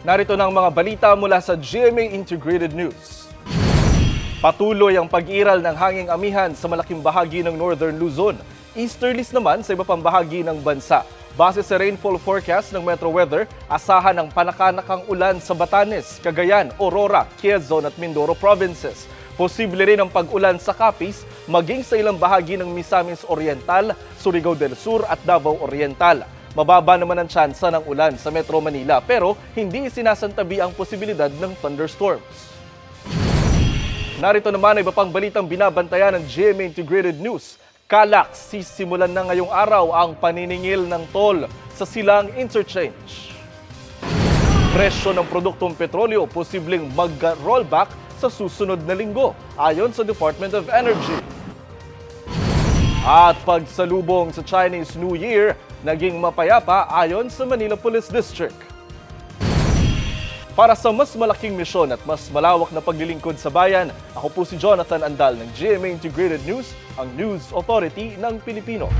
Narito ng mga balita mula sa GMA Integrated News. Patuloy ang pag-iral ng hanging amihan sa malaking bahagi ng Northern Luzon. Easterlies naman sa iba pang bahagi ng bansa. Base sa rainfall forecast ng Metro Weather, asahan ang panakanakang ulan sa Batanes, Cagayan, Aurora, Quezon at Mindoro provinces. Posible rin ang pag-ulan sa Capiz, maging sa ilang bahagi ng Misamis Oriental, Surigao del Sur at Davao Oriental. Mababa naman ang tsansa ng ulan sa Metro Manila pero hindi sinasantabi ang posibilidad ng thunderstorms. Narito naman ay iba pang balitang binabantayan ng GMA Integrated News. Kalak, sisimulan na ngayong araw ang paniningil ng toll sa Silang Interchange. Presyo ng produktong petrolyo posibleng mag-rollback sa susunod na linggo ayon sa Department of Energy. At pagsalubong sa Chinese New Year, naging mapayapa ayon sa Manila Police District. Para sa mas malaking misyon at mas malawak na paglilingkod sa bayan, ako po si Jonathan Andal ng GMA Integrated News, ang News Authority ng Pilipino.